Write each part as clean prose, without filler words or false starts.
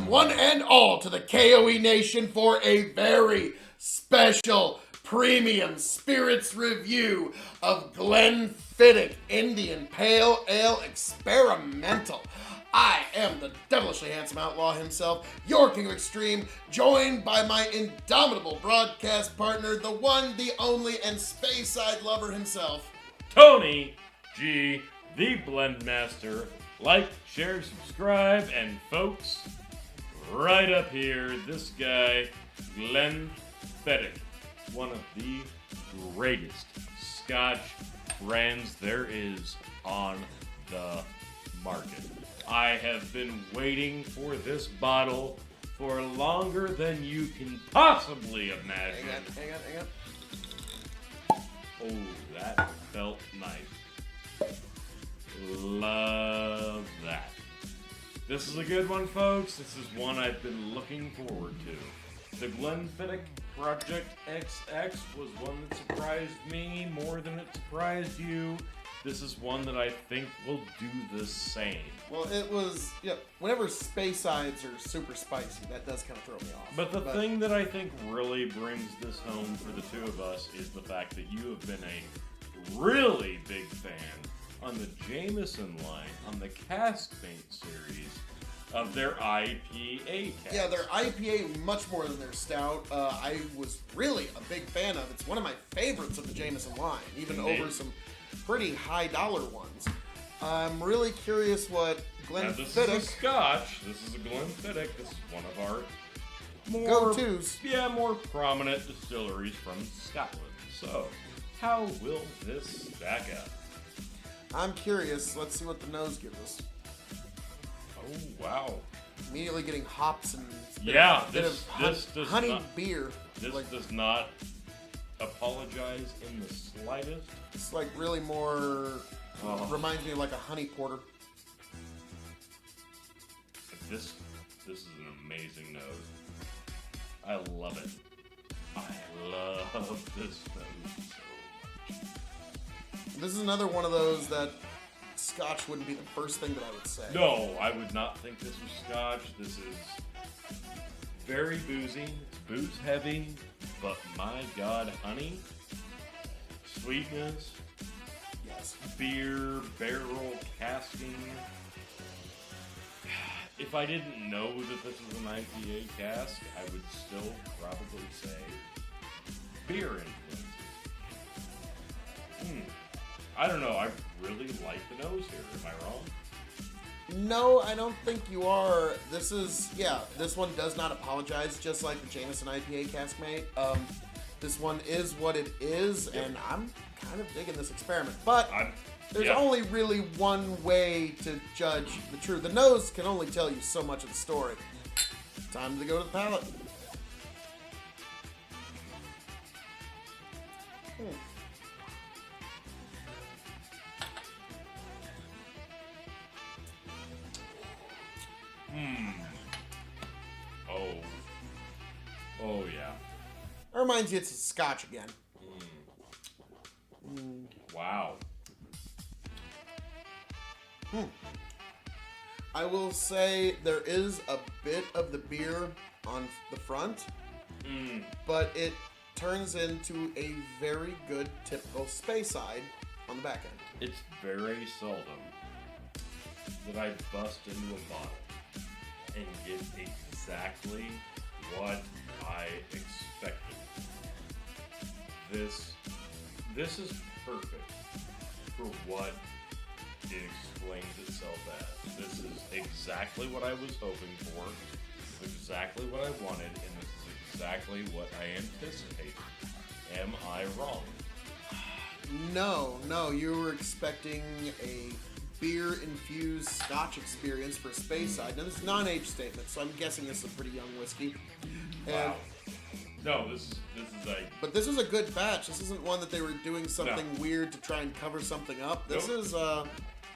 Welcome one and all to the K.O.E. Nation for a very special premium spirits review of Glenfiddich Indian Pale Ale Experimental. I am the devilishly handsome outlaw himself, your King of Extreme, joined by my indomitable broadcast partner, the one, the only, and Speyside lover himself, Tony G, the Blend Master. Like, share, subscribe, and folks, right up here, this guy, Glenfiddich, one of the greatest Scotch brands there is on the market. I have been waiting for this bottle for longer than you can possibly imagine. Hang on. Oh, that felt nice. Love that. This is a good one, folks. This is one I've been looking forward to. The Glenfiddich Project XX was one that surprised me more than it surprised you. This is one that I think will do the same. Well, it was, whenever Speysides are super spicy, that does kind of throw me off. But the thing that I think really brings this home for the two of us is the fact that you have been a really big fan on the Jameson line, on the cask mate series of their IPA cask. Yeah, their IPA much more than their stout. I was really a big fan of. It's one of my favorites of the Jameson line, even over some pretty high dollar ones. I'm really curious what Glenfiddich... Now, this is a Scotch. This is a Glenfiddich. This is one of our more go-tos. Yeah, more prominent distilleries from Scotland. So, how will this stack up? I'm curious. Let's see what the nose gives us. Oh, wow. Immediately getting hops and this does honey not, beer. This does not apologize in the slightest. It's like really more reminds me of like a honey porter. This is an amazing nose. I love it. I love this nose so much. This is another one of those that Scotch wouldn't be the first thing that I would say. No, I would not think this was Scotch. This is very boozy. It's booze heavy, but my God, honey, sweetness, yes, beer, barrel, casking. If I didn't know that this was an IPA cask, I would still probably say beer influences. I don't know. I really like the nose here. Am I wrong? No, I don't think you are. This one does not apologize, just like the Jameson IPA cask mate. This one is what it is, and I'm kind of digging this experiment. But there's only really one way to judge the truth. The nose can only tell you so much of the story. Time to go to the palate. Oh yeah. It reminds you it's a Scotch again. Wow. I will say there is a bit of the beer on the front, but it turns into a very good typical Speyside on the back end. It's very seldom that I bust into a bottle and get exactly what I expected. This is perfect for what it explains itself as. This is exactly what I was hoping for, exactly what I wanted, and this is exactly what I anticipated. Am I wrong? No, you were expecting a beer-infused Scotch experience for Speyside. Now, this is a non-age statement, so I'm guessing this is a pretty young whiskey. Wow. No, this is But this is a good batch. This isn't one that they were doing something weird to try and cover something up. This is nice.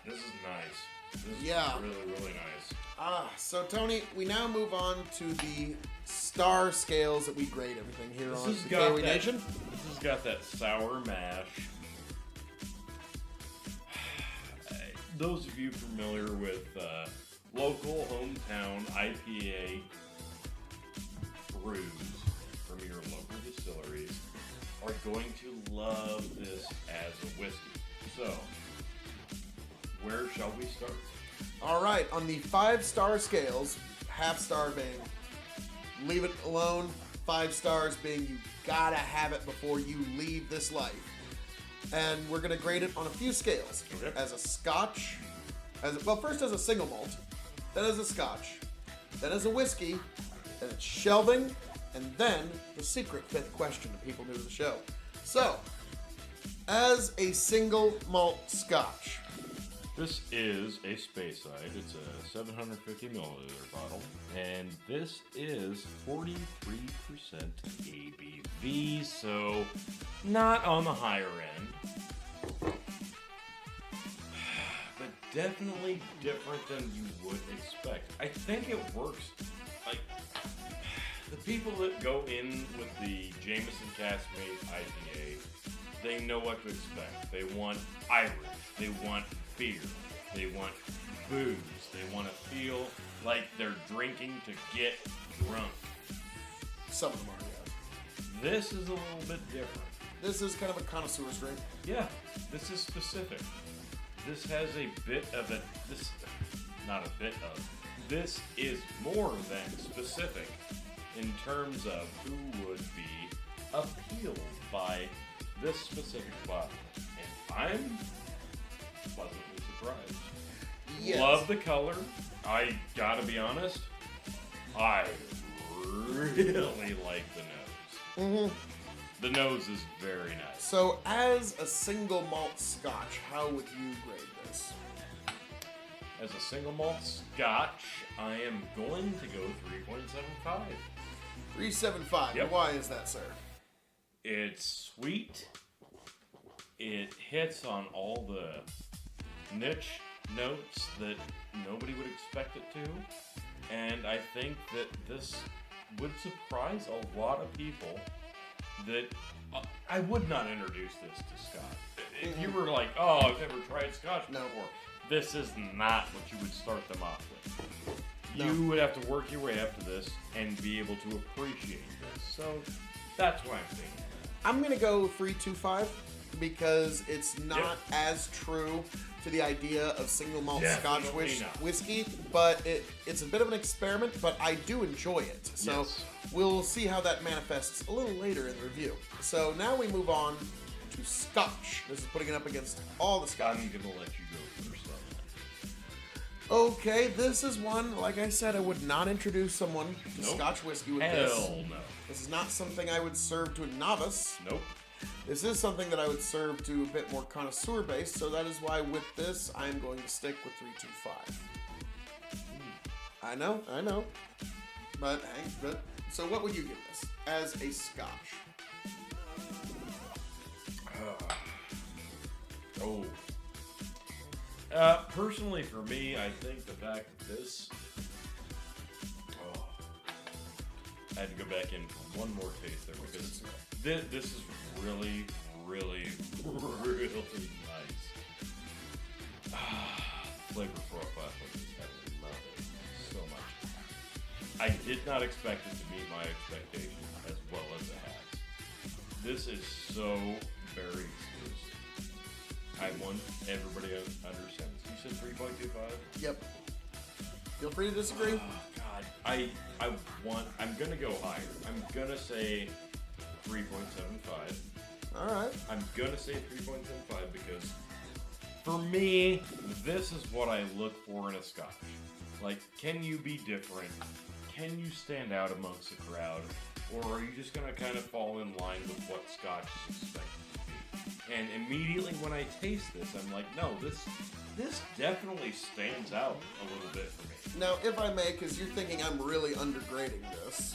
This is really, really nice. So Tony, we now move on to the star scales that we grade everything here on the K.O.E. Nation. This has got that sour mash. Those of you familiar with local hometown IPA brews from your local distilleries are going to love this as a whiskey. So, where shall we start? All right, on the 5-star scales, half star being leave it alone, 5 stars being you gotta have it before you leave this life. And we're gonna grade it on a few scales. Okay. As a Scotch, first as a single malt, then as a Scotch, then as a whiskey, then it's shelving, and then the secret 5th question to people new to the show. So, as a single malt Scotch, This is a Speyside. It's a 750 milliliter bottle, and this is 43% ABV, so not on the higher end, but definitely different than you would expect. I think it works. Like, the people that go in with the Jameson Caskmate IPA, they know what to expect. They want Irish. They want beer. They want booze. They want to feel like they're drinking to get drunk. some of them are, yeah. This is a little bit different. This is kind of a connoisseur's drink. Yeah, this is specific. This has a bit of a, not a bit of, this is more than specific in terms of who would be appealed by this specific bottle. And I'm pleasantly surprised. Yes. Love the color. I gotta be honest, I really like the nose. Mm-hmm. The nose is very nice. So, as a single malt Scotch, how would you grade this? As a single malt Scotch, I am going to go 3.75. 3.75. Yep. Why is that, sir? It's sweet. It hits on all the niche notes that nobody would expect it to. And I think that this would surprise a lot of people that I would not introduce this to Scotch. If you were like, oh, I've never tried Scotch before, this is not what you would start them off with. No. You would have to work your way up to this and be able to appreciate this. So that's why I'm thinking. I'm going to go 3.25 because it's not Yep. as true to the idea of single malt Definitely Scotch not. whiskey, but it's a bit of an experiment, but I do enjoy it. So Yes. we'll see how that manifests a little later in the review. So now we move on to Scotch. This is putting it up against all the Scotch. I'm gonna let you go first on Okay, this is one, like I said, I would not introduce someone to Nope. Scotch whiskey with that. this. Hell no. This is not something I would serve to a novice. Nope. This is something that I would serve to a bit more connoisseur based, so that is why with this, I'm going to stick with 3.25. I know. But, so what would you give this as a Scotch? Personally for me, I think the fact that this, I had to go back in for one more taste there because this is really, really, really nice. Flavor profile of this, I love it so much. I did not expect it to meet my expectations as well as it has. This is so very exclusive. I want everybody to understand this. You said 3.25? Yep. Feel free to disagree. Oh, God. I'm gonna go higher. I'm gonna say 3.75. Alright. I'm gonna say 3.75 because for me, this is what I look for in a Scotch. Like, can you be different? Can you stand out amongst the crowd? Or are you just gonna kind of fall in line with what Scotch is expected to be? And immediately when I taste this, I'm like, no, this definitely stands out a little bit for me. Now, if I may, because you're thinking I'm really undergrading this,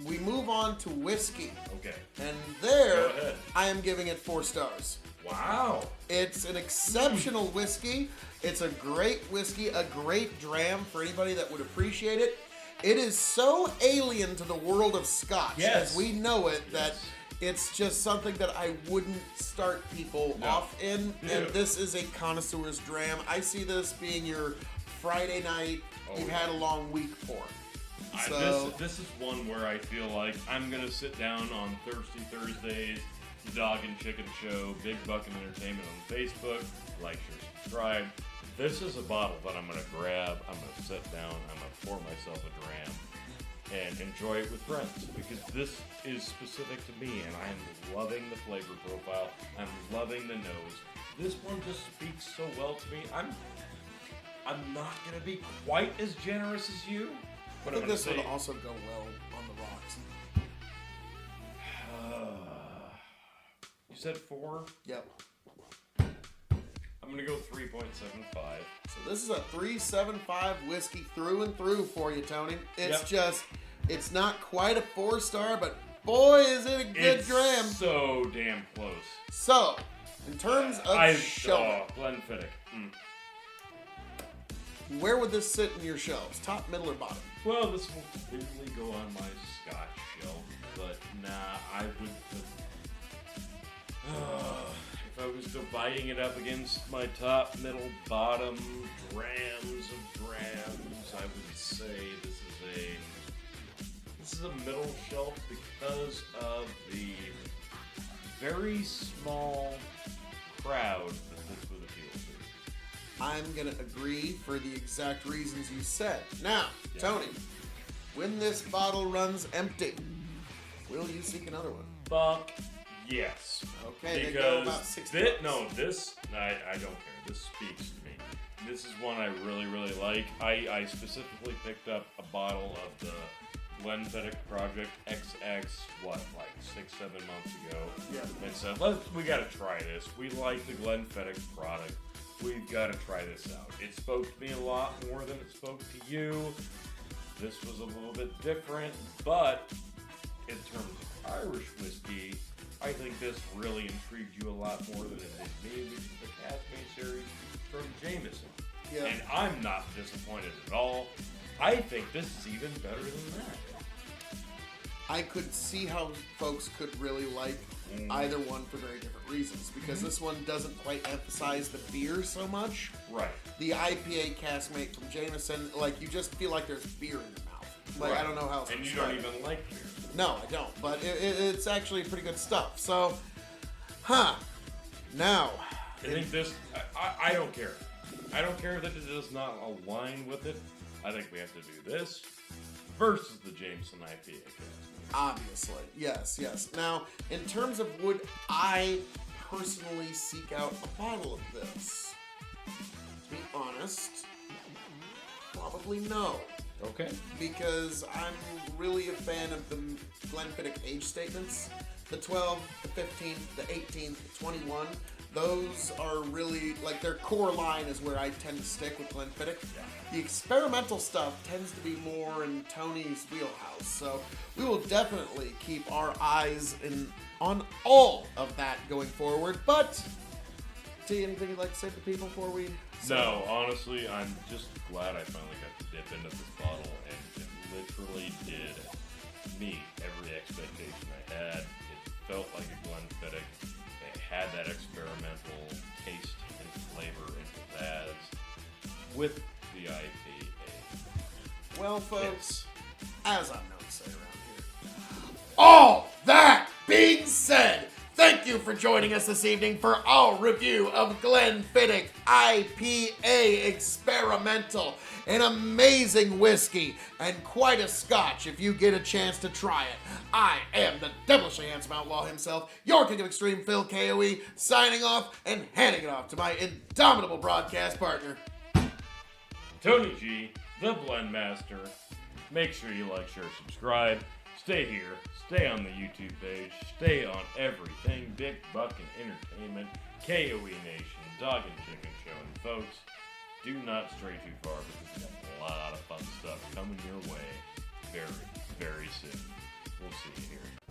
we move on to whiskey. Okay. And Go there, ahead. I am giving it 4 stars. Wow. It's an exceptional whiskey. It's a great whiskey, a great dram for anybody that would appreciate it. It is so alien to the world of Scotch Yes. as we know it that Yes. it's just something that I wouldn't start people No. off in. Yeah. And this is a connoisseur's dram. I see this being your Friday night. You've had a long week for it. So this is one where I feel like I'm gonna sit down on Thirsty Thursdays, the Dog and Chicken Show, Big Buckin' Entertainment on Facebook, like, share, subscribe. This is a bottle that I'm gonna grab, I'm gonna sit down, I'm gonna pour myself a dram and enjoy it with friends, because this is specific to me and I'm loving the flavor profile, I'm loving the nose. This one just speaks so well to me. I'm not gonna be quite as generous as you, but I think this would would also go well on the rocks. You said 4? Yep. I'm gonna go 3.75. So this is a 3.75 whiskey through and through for you, Tony. It's just, it's not quite a 4-star, but boy, is it a good dram. So damn close. So, in terms of shelving, Glenfiddich. Where would this sit in your shelves? Top, middle, or bottom? Well, this will clearly go on my Scotch shelf, but nah, I would put. If I was dividing it up against my top, middle, bottom grams of grams, I would say this is a middle shelf because of the very small crowd that this would appeal to. I'm going to agree for the exact reasons you said. Now, Tony, when this bottle runs empty, will you seek another one? Fuck yes. Okay, because they go about 6 bucks. I don't care. This speaks to me. This is one I really, really like. I specifically picked up a bottle of the Glenfiddich Project XX, like 6-7 months ago. Yeah. And said, we gotta try this. We like the Glenfiddich product. We've gotta try this out. It spoke to me a lot more than it spoke to you. This was a little bit different, but in terms of Irish whiskey, I think this really intrigued you a lot more than it did me, which is the Caskmaid series from Jameson. Yeah. And I'm not disappointed at all. I think this is even better than that. I could see how folks could really like either one for very different reasons, because this one doesn't quite emphasize the beer so much. Right. The IPA Caskmate from Jameson, like, you just feel like there's beer in your mouth. Like, I don't know how else to And you describe don't it. even like beer. No, I don't, but it's actually pretty good stuff. So, now. I think this, I don't care. I don't care that it does not align with it. I think we have to do this versus the Jameson IPA. Obviously, yes. Now, in terms of would I personally seek out a bottle of this? To be honest, probably no. Okay. Because I'm really a fan of the Glenfiddich age statements. The 12, the 15, the 18, the 21. Those are really, like, their core line is where I tend to stick with Glenfiddich. Yeah. The experimental stuff tends to be more in Tony's wheelhouse. So we will definitely keep our eyes on all of that going forward. But, T, anything you'd like to say to people before we... No, honestly, I'm just glad I finally got to dip into this bottle, and it literally did meet every expectation I had. It felt like a Glenfiddich. It had that experimental taste and flavor it has with the IPA. Well, folks, as I'm known to say around here, all that being said, thank you for joining us this evening for our review of Glenfiddich IPA Experimental. An amazing whiskey and quite a scotch if you get a chance to try it. I am the devilishly handsome outlaw himself, your king of extreme Phil K.O.E, signing off and handing it off to my indomitable broadcast partner, Tony G, the Blend Master. Make sure you like, share, subscribe. Stay here. Stay on the YouTube page. Stay on everything. Big Buckin' Entertainment, K.O.E Nation, Dog and Chicken Show. And folks, do not stray too far because we got a lot of fun stuff coming your way very, very soon. We'll see you here.